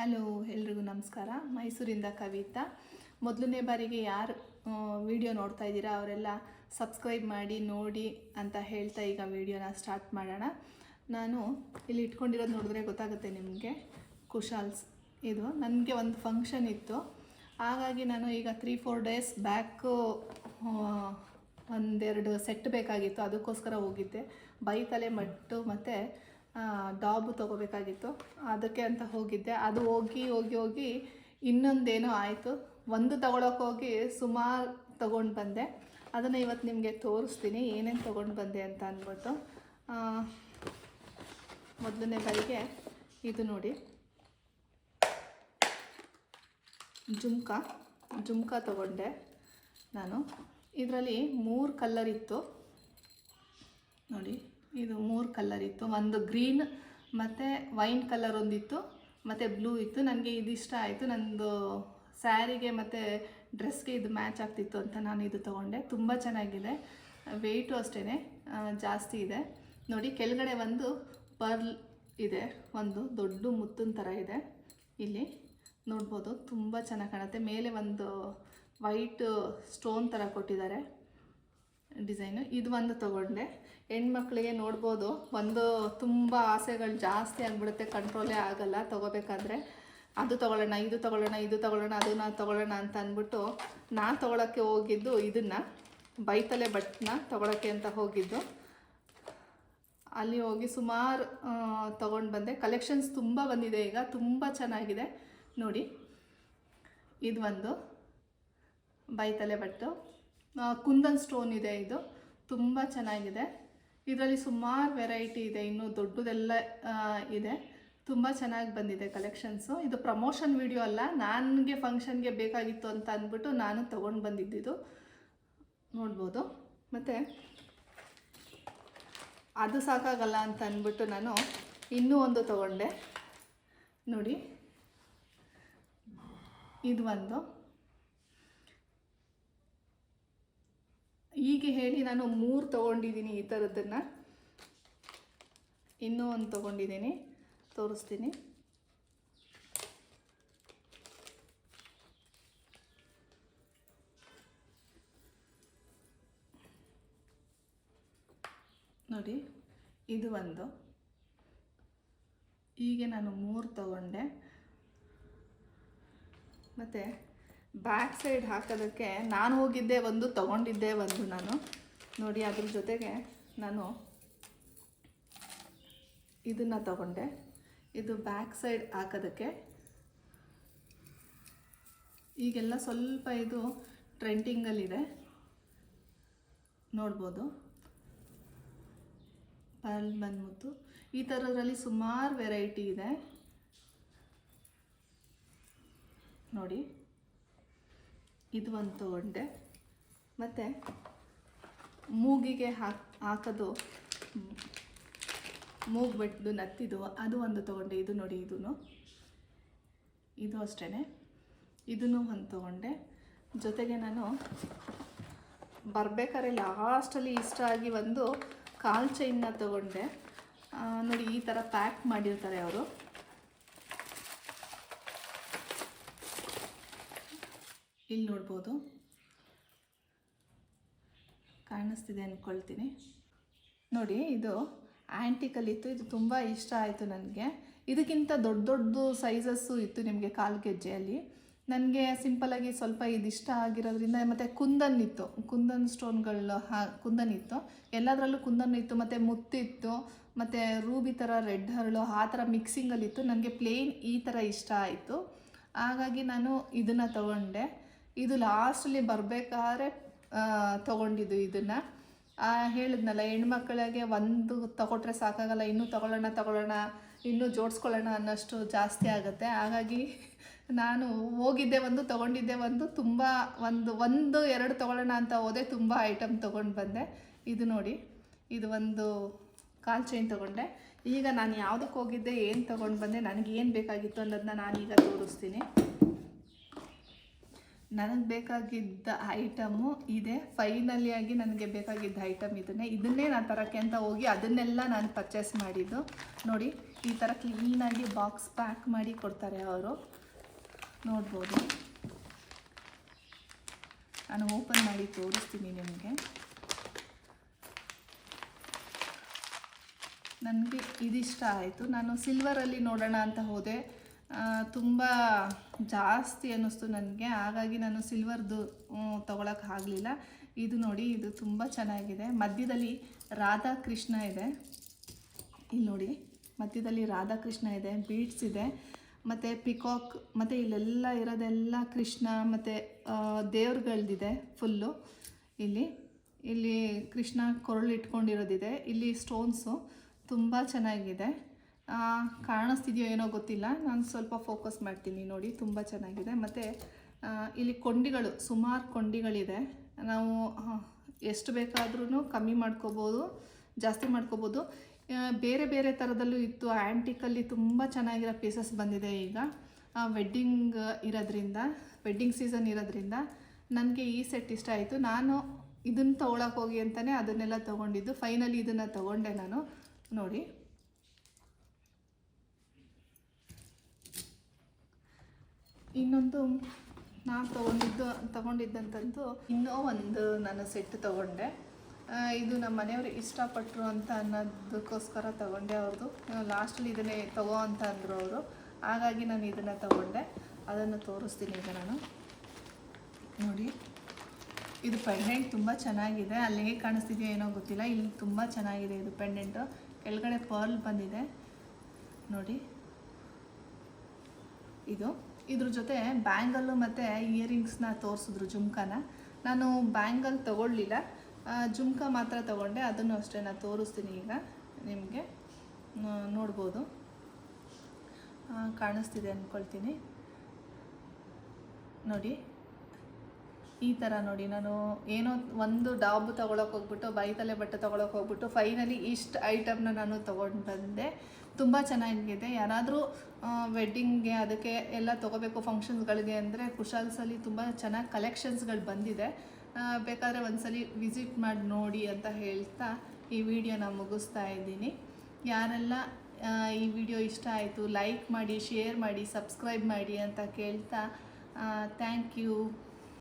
Hello, ಎಲ್ರಿಗೂ ನಮಸ್ಕಾರ. ಮೈಸೂರಿಂದ ಕವಿತಾ. ಮೊದಲನೇ ಬಾರಿಗೆ ಯಾರು ವಿಡಿಯೋ ನೋಡ್ತಾ ಇದ್ದೀರಾ ಅವರೆಲ್ಲ ಸಬ್ಸ್ಕ್ರೈಬ್ ಮಾಡಿ ನೋಡಿ ಅಂತ ಹೇಳ್ತಾ ಈಗ ವಿಡಿಯೋನ ಸ್ಟಾರ್ಟ್ ಮಾಡೋಣ. ನಾನು ಇಲ್ಲಿ ಇಟ್ಕೊಂಡಿರೋದು ನೋಡಿದ್ರೆ ಗೊತ್ತಾಗುತ್ತೆ ನಿಮಗೆ. ಕುಶಾಲ್ಸ್ ಇದು ನನಗೆ ಒಂದು ಫಂಕ್ಷನ್ ಇತ್ತು, ಹಾಗಾಗಿ ನಾನು ಈಗ 3-4 ಡೇಸ್ ಬ್ಯಾಕು ಒಂದೆರಡು ಸೆಟ್ ಬೇಕಾಗಿತ್ತು, ಅದಕ್ಕೋಸ್ಕರ ಹೋಗಿದ್ದೆ. ಬೈತಲೆ ಮಟ್ಟು ಮತ್ತು ಡಾಬು ತೊಗೋಬೇಕಾಗಿತ್ತು, ಅದಕ್ಕೆ ಅಂತ ಹೋಗಿದ್ದೆ. ಅದು ಹೋಗಿ ಇನ್ನೊಂದೇನೋ ಆಯಿತು. ಒಂದು ತೊಗೊಳಕ್ಕೆ ಹೋಗಿ ಸುಮಾರು ತೊಗೊಂಡು ಬಂದೆ. ಅದನ್ನು ಇವತ್ತು ನಿಮಗೆ ತೋರಿಸ್ತೀನಿ ಏನೇನು ತೊಗೊಂಡು ಬಂದೆ ಅಂತ ಅಂದ್ಬಿಟ್ಟು. ಮೊದಲನೇ ಬಾರಿಗೆ ಇದು ನೋಡಿ, ಜುಮ್ಕ ತೊಗೊಂಡೆ ನಾನು. ಇದರಲ್ಲಿ 3 ಕಲರ್ ಇತ್ತು ನೋಡಿ. ಇದು 3 ಕಲರ್ ಇತ್ತು. ಒಂದು ಗ್ರೀನ್ ಮತ್ತು ವೈನ್ ಕಲರ್ ಒಂದಿತ್ತು ಮತ್ತು ಬ್ಲೂ ಇತ್ತು. ನನಗೆ ಇದು ಇಷ್ಟ ಆಯಿತು. ನಂದು ಸ್ಯಾರಿಗೆ ಮತ್ತು ಡ್ರೆಸ್ಗೆ ಇದು ಮ್ಯಾಚ್ ಆಗ್ತಿತ್ತು ಅಂತ ನಾನು ಇದು ತೊಗೊಂಡೆ. ತುಂಬ ಚೆನ್ನಾಗಿದೆ. ವೆಯ್ಟು ಅಷ್ಟೇ ಜಾಸ್ತಿ ಇದೆ ನೋಡಿ. ಕೆಳಗಡೆ ಒಂದು ಪರ್ಲ್ ಇದೆ, ಒಂದು ದೊಡ್ಡ ಮುತ್ತಿನ ಥರ ಇದೆ, ಇಲ್ಲಿ ನೋಡ್ಬೋದು. ತುಂಬ ಚೆನ್ನಾಗಿ ಕಾಣುತ್ತೆ. ಮೇಲೆ ಒಂದು ವೈಟ್ ಸ್ಟೋನ್ ಥರ ಕೊಟ್ಟಿದ್ದಾರೆ ಡಿಸೈನು. ಇದು ಒಂದು ತೊಗೊಂಡೆ. ಹೆಣ್ಮಕ್ಳಿಗೆ ನೋಡ್ಬೋದು, ಒಂದು ತುಂಬ ಆಸೆಗಳು ಜಾಸ್ತಿ ಆಗಿಬಿಡುತ್ತೆ, ಕಂಟ್ರೋಲೇ ಆಗಲ್ಲ ತೊಗೋಬೇಕಾದ್ರೆ. ಅದು ತೊಗೊಳ್ಳೋಣ, ಇದು ತೊಗೊಳ್ಳೋಣ, ಅದನ್ನು ತೊಗೊಳ್ಳೋಣ ಅಂತ ಅಂದ್ಬಿಟ್ಟು ನಾನು ತೊಗೊಳಕ್ಕೆ ಹೋಗಿದ್ದು ಇದನ್ನು, ಬೈತಲೆ ಬಟ್ಟನ್ನ ತೊಗೊಳಕ್ಕೆ ಅಂತ ಹೋಗಿದ್ದು. ಅಲ್ಲಿ ಹೋಗಿ ಸುಮಾರು ತೊಗೊಂಡು ಬಂದೆ. ಕಲೆಕ್ಷನ್ಸ್ ತುಂಬ ಬಂದಿದೆ ಈಗ, ತುಂಬ ಚೆನ್ನಾಗಿದೆ ನೋಡಿ. ಇದು ಒಂದು ಬೈತಲೆ ಬಟ್ಟು, ಕುಂದನ್ ಸ್ಟೋನ್ ಇದೆ. ಇದು ತುಂಬ ಚೆನ್ನಾಗಿದೆ. ಇದರಲ್ಲಿ ಸುಮಾರು ವೆರೈಟಿ ಇದೆ, ಇನ್ನೂ ದೊಡ್ಡದೆಲ್ಲ ಇದೆ. ತುಂಬ ಚೆನ್ನಾಗಿ ಬಂದಿದೆ ಕಲೆಕ್ಷನ್ಸು. ಇದು ಪ್ರಮೋಷನ್ ವಿಡಿಯೋ ಅಲ್ಲ, ನನಗೆ ಫಂಕ್ಷನ್ಗೆ ಬೇಕಾಗಿತ್ತು ಅಂತ ಅಂದ್ಬಿಟ್ಟು ನಾನು ತೊಗೊಂಡು ಬಂದಿದ್ದು ನೋಡ್ಬೋದು. ಮತ್ತು ಅದು ಸಾಕಾಗಲ್ಲ ಅಂತ ಅಂದ್ಬಿಟ್ಟು ನಾನು ಇನ್ನೂ ಒಂದು ತೊಗೊಂಡೆ ನೋಡಿ. ಇದು ಒಂದು ಹೀಗೆ ಹೇಳಿ ನಾನು 3 ತೊಗೊಂಡಿದ್ದೀನಿ ಈ ಥರದ್ದನ್ನು. ಇನ್ನೂ ಒಂದು ತೊಗೊಂಡಿದ್ದೀನಿ, ತೋರಿಸ್ತೀನಿ. ನೋಡಿ, ಇದು ಒಂದು. ಹೀಗೆ ನಾನು 3 ತೊಗೊಂಡೆ. ಮತ್ತು ಬ್ಯಾಕ್ ಸೈಡ್ ಹಾಕೋದಕ್ಕೆ ನಾನು ಹೋಗಿದ್ದೆ ಒಂದು, ತೊಗೊಂಡಿದ್ದೆ ಒಂದು ನಾನು ನೋಡಿ. ಅದ್ರ ಜೊತೆಗೆ ನಾನು ಇದನ್ನು ತೊಗೊಂಡೆ. ಇದು ಬ್ಯಾಕ್ ಸೈಡ್ ಹಾಕೋದಕ್ಕೆ. ಈಗೆಲ್ಲ ಸ್ವಲ್ಪ ಇದು ಟ್ರೆಂಡಿಂಗಲ್ಲಿದೆ ನೋಡ್ಬೋದು. ಪರ್ಲ್ ಬಂದ್ಬಿಟ್ಟು ಈ ಥರದ್ರಲ್ಲಿ ಸುಮಾರು ವೆರೈಟಿ ಇದೆ ನೋಡಿ. ಇದು ಒಂದು ತೊಗೊಂಡೆ. ಮತ್ತು ಮೂಗಿಗೆ ಹಾಕೋದು, ಮೂಗು ಬೆಟ್ಟದು ನತ್ತಿದು, ಅದು ಒಂದು ತೊಗೊಂಡೆ. ಇದು ನೋಡಿ, ಇದು ಅಷ್ಟೇ. ಇದನ್ನು ಒಂದು ತೊಗೊಂಡೆ. ಜೊತೆಗೆ ನಾನು ಬರಬೇಕಾದ್ರೆ ಲಾಸ್ಟಲ್ಲಿ ಇಷ್ಟ ಆಗಿ ಒಂದು ಕಾಲ್ ಚೈನ್ನ ತೊಗೊಂಡೆ ನೋಡಿ. ಈ ಥರ ಪ್ಯಾಕ್ ಮಾಡಿರ್ತಾರೆ ಅವರು. ಇಲ್ಲಿ ನೋಡ್ಬೋದು, ಕಾಣಿಸ್ತಿದೆ ಅಂದ್ಕೊಳ್ತೀನಿ ನೋಡಿ. ಇದು ಆ್ಯಂಟಿಕಲ್ಲಿತ್ತು. ಇದು ತುಂಬ ಇಷ್ಟ ಆಯಿತು ನನಗೆ. ಇದಕ್ಕಿಂತ ದೊಡ್ಡ ಸೈಜಸ್ಸು ಇತ್ತು ನಿಮಗೆ ಕಾಲು ಗೆಜ್ಜೆಯಲ್ಲಿ. ನನಗೆ ಸಿಂಪಲಾಗಿ ಸ್ವಲ್ಪ ಇದಿಷ್ಟ ಆಗಿರೋದ್ರಿಂದ. ಮತ್ತು ಕುಂದನ್ ಇತ್ತು, ಕುಂದನ್ ಸ್ಟೋನ್ಗಳು ಕುಂದನ್ ಇತ್ತು, ಎಲ್ಲದರಲ್ಲೂ ಕುಂದನ್ ಇತ್ತು. ಮತ್ತು ಮುತ್ತಿತ್ತು, ಮತ್ತು ರೂಬಿ ಥರ ರೆಡ್ ಹರಳು ಆ ಥರ ಮಿಕ್ಸಿಂಗಲ್ಲಿತ್ತು. ನನಗೆ ಪ್ಲೇನ್ ಈ ಥರ ಇಷ್ಟ ಆಯಿತು, ಹಾಗಾಗಿ ನಾನು ಇದನ್ನು ತೊಗೊಂಡೆ. ಇದು ಲಾಸ್ಟಲ್ಲಿ ಬರಬೇಕಾದ್ರೆ ತೊಗೊಂಡಿದ್ದು. ಇದನ್ನು ಹೇಳಿದ್ನಲ್ಲ, ಹೆಣ್ಮಕ್ಳಿಗೆ ಒಂದು ತೊಗೊಟ್ರೆ ಸಾಕಾಗಲ್ಲ, ಇನ್ನೂ ತೊಗೊಳ್ಳೋಣ, ಇನ್ನೂ ಜೋಡಿಸ್ಕೊಳ್ಳೋಣ ಅನ್ನೋಷ್ಟು ಜಾಸ್ತಿ ಆಗುತ್ತೆ. ಹಾಗಾಗಿ ನಾನು ಹೋಗಿದ್ದೆ ಒಂದು, ತೊಗೊಂಡಿದ್ದೆ ಒಂದು. ತುಂಬ ಒಂದು 2 ತೊಗೊಳ್ಳೋಣ ಅಂತ ಹೋದೆ, ತುಂಬ ಐಟಮ್ ತೊಗೊಂಡು ಬಂದೆ. ಇದು ನೋಡಿ, ಇದು ಒಂದು ಕಾಲ್ ಚೈನ್ ತೊಗೊಂಡೆ. ಈಗ ನಾನು ಯಾವುದಕ್ಕೆ ಹೋಗಿದ್ದೆ, ಏನು ತೊಗೊಂಡು ಬಂದೆ, ನನಗೇನು ಬೇಕಾಗಿತ್ತು ಅನ್ನೋದನ್ನ ನಾನೀಗ ತೋರಿಸ್ತೀನಿ. ನನಗೆ ಬೇಕಾಗಿದ್ದ ಐಟಮು ಇದೆ. ಫೈನಲಿಯಾಗಿ ನನಗೆ ಬೇಕಾಗಿದ್ದ ಐಟಮ್ ಇದನ್ನೇ ನಾನು ತರೋಕ್ಕೆ ಅಂತ ಹೋಗಿ ಅದನ್ನೆಲ್ಲ ನಾನು ಪರ್ಚೇಸ್ ಮಾಡಿದ್ದು ನೋಡಿ. ಈ ಥರ ಕ್ಲೀನಾಗಿ ಬಾಕ್ಸ್ ಪ್ಯಾಕ್ ಮಾಡಿ ಕೊಡ್ತಾರೆ ಅವರು, ನೋಡ್ಬೋದು. ನಾನು ಓಪನ್ ಮಾಡಿ ತೋರಿಸ್ತೀನಿ ನಿಮಗೆ. ನನಗೆ ಇದಿಷ್ಟ ಆಯಿತು. ನಾನು ಸಿಲ್ವರಲ್ಲಿ ನೋಡೋಣ ಅಂತ ಹೋದೆ, ತುಂಬ ಜಾಸ್ತಿ ಅನ್ನಿಸ್ತು ನನಗೆ, ಹಾಗಾಗಿ ನಾನು ಸಿಲ್ವರ್ದು ತೊಗೊಳಕ್ಕೆ ಆಗಲಿಲ್ಲ. ಇದು ನೋಡಿ, ಇದು ತುಂಬ ಚೆನ್ನಾಗಿದೆ. ಮಧ್ಯದಲ್ಲಿ ರಾಧಾಕೃಷ್ಣ ಇದೆ, ಇಲ್ಲಿ ನೋಡಿ, ಮಧ್ಯದಲ್ಲಿ ರಾಧಾಕೃಷ್ಣ ಇದೆ, ಬೀಡ್ಸ್ ಇದೆ, ಮತ್ತು ಪಿಕಾಕ್, ಮತ್ತು ಇಲ್ಲೆಲ್ಲ ಇರೋದೆಲ್ಲ ಕೃಷ್ಣ ಮತ್ತು ದೇವ್ರುಗಳ್ದಿದೆ ಫುಲ್ಲು. ಇಲ್ಲಿ ಕೃಷ್ಣ ಕೊರಳು ಇಟ್ಕೊಂಡಿರೋದಿದೆ, ಇಲ್ಲಿ ಸ್ಟೋನ್ಸು ತುಂಬ ಚೆನ್ನಾಗಿದೆ. ಕಾಣಿಸ್ತಿದೆಯೋ ಏನೋ ಗೊತ್ತಿಲ್ಲ, ನಾನು ಸ್ವಲ್ಪ ಫೋಕಸ್ ಮಾಡ್ತೀನಿ ನೋಡಿ, ತುಂಬ ಚೆನ್ನಾಗಿದೆ. ಮತ್ತು ಇಲ್ಲಿ ಕೊಂಡಿಗಳು, ಸುಮಾರು ಕೊಂಡಿಗಳಿದೆ. ನಾವು ಎಷ್ಟು ಬೇಕಾದ್ರೂ ಕಮ್ಮಿ ಮಾಡ್ಕೋಬೋದು, ಜಾಸ್ತಿ ಮಾಡ್ಕೋಬೋದು. ಬೇರೆ ಬೇರೆ ಥರದಲ್ಲೂ ಇತ್ತು. ಆ್ಯಂಟಿಕಲ್ಲಿ ತುಂಬ ಚೆನ್ನಾಗಿರೋ ಪೀಸಸ್ ಬಂದಿದೆ ಈಗ, ವೆಡ್ಡಿಂಗ್ ಸೀಸನ್ ಇರೋದ್ರಿಂದ ನನಗೆ ಈ ಸೆಟ್ ಇಷ್ಟ ಆಯಿತು. ನಾನು ಇದನ್ನು ತೊಗೊಳಕ್ಕೆ ಹೋಗಿ ಅಂತಲೇ ಅದನ್ನೆಲ್ಲ ತೊಗೊಂಡಿದ್ದು. ಫೈನಲಿ ಇದನ್ನು ತೊಗೊಂಡೆ ನಾನು ನೋಡಿ. ಇನ್ನೊಂದು ನಾನು ತೊಗೊಂಡಿದ್ದಂತಂದು ಇನ್ನೂ ಒಂದು ನಾನು ಸೆಟ್ ತೊಗೊಂಡೆ. ಇದು ನಮ್ಮ ಮನೆಯವರು ಇಷ್ಟಪಟ್ಟರು ಅಂತ ಅನ್ನೋದಕ್ಕೋಸ್ಕರ ತೊಗೊಂಡೆ. ಅವ್ರದ್ದು ಲಾಸ್ಟಲ್ಲಿ ಇದನ್ನೇ ತಗೋ ಅಂತ ಅಂದರು ಅವರು, ಹಾಗಾಗಿ ನಾನು ಇದನ್ನು ತೊಗೊಂಡೆ. ಅದನ್ನು ತೋರಿಸ್ತೀನಿ ಈಗ ನಾನು ನೋಡಿ. ಇದು ಪೆಂಡೆಂಟ್ ತುಂಬ ಚೆನ್ನಾಗಿದೆ, ಅಲ್ಲಿ ಹೇಗೆ ಕಾಣಿಸ್ತಿದೆಯೋ ಏನೋ ಗೊತ್ತಿಲ್ಲ, ಇಲ್ಲಿ ತುಂಬ ಚೆನ್ನಾಗಿದೆ ಇದು ಪೆಂಡೆಂಟು. ಕೆಳಗಡೆ ಪರ್ಲ್ ಬಂದಿದೆ ನೋಡಿ. ಇದ್ರ ಜೊತೆ ಬ್ಯಾಂಗಲ್ಲು ಮತ್ತು ಇಯರಿಂಗ್ಸ್ನ ತೋರಿಸಿದ್ರು, ಜುಮ್ಕಾನ. ನಾನು ಬ್ಯಾಂಗಲ್ ತೊಗೊಳ್ಳಿಲ್ಲ, ಜುಮ್ಕಾ ಮಾತ್ರ ತೊಗೊಂಡೆ. ಅದನ್ನು ಅಷ್ಟೇ ನಾನು ತೋರಿಸ್ತೀನಿ ಈಗ ನಿಮಗೆ, ನೋಡ್ಬೋದು. ಕಾಣಿಸ್ತಿದೆ ಅಂದ್ಕೊಳ್ತೀನಿ ನೋಡಿ. ಈ ಥರ ನೋಡಿ, ನಾನು ಏನೋ ಒಂದು ಡಾಬ್ ತೊಗೊಳಕ್ಕೆ ಹೋಗ್ಬಿಟ್ಟು, ಬೈತಲೆ ಬಟ್ಟೆ ತೊಗೊಳಕ್ಕೆ ಹೋಗ್ಬಿಟ್ಟು ಫೈನಲಿ ಇಷ್ಟು ಐಟಮ್ನ ನಾನು ತೊಗೊಂಡು ಬಂದೆ. ತುಂಬ ಚೆನ್ನಾಗಿದೆ. ಯಾರಾದರೂ ವೆಡ್ಡಿಂಗ್ಗೆ ಅದಕ್ಕೆ ಎಲ್ಲ ತೊಗೋಬೇಕು ಫಂಕ್ಷನ್ಸ್ಗಳಿಗೆ ಅಂದರೆ ಕುಶಾಲ್ಸಲ್ಲಿ ತುಂಬ ಚೆನ್ನಾಗಿ ಕಲೆಕ್ಷನ್ಸ್ಗಳು ಬಂದಿದೆ. ಬೇಕಾದರೆ ಒಂದ್ಸಲಿ ವಿಸಿಟ್ ಮಾಡಿ ನೋಡಿ ಅಂತ ಹೇಳ್ತಾ ಈ ವಿಡಿಯೋನ ಮುಗಿಸ್ತಾ ಇದ್ದೀನಿ. ಯಾರೆಲ್ಲ ಈ ವಿಡಿಯೋ ಇಷ್ಟ ಆಯಿತು ಲೈಕ್ ಮಾಡಿ, ಶೇರ್ ಮಾಡಿ, ಸಬ್ಸ್ಕ್ರೈಬ್ ಮಾಡಿ ಅಂತ ಕೇಳ್ತಾ ಥ್ಯಾಂಕ್ ಯು.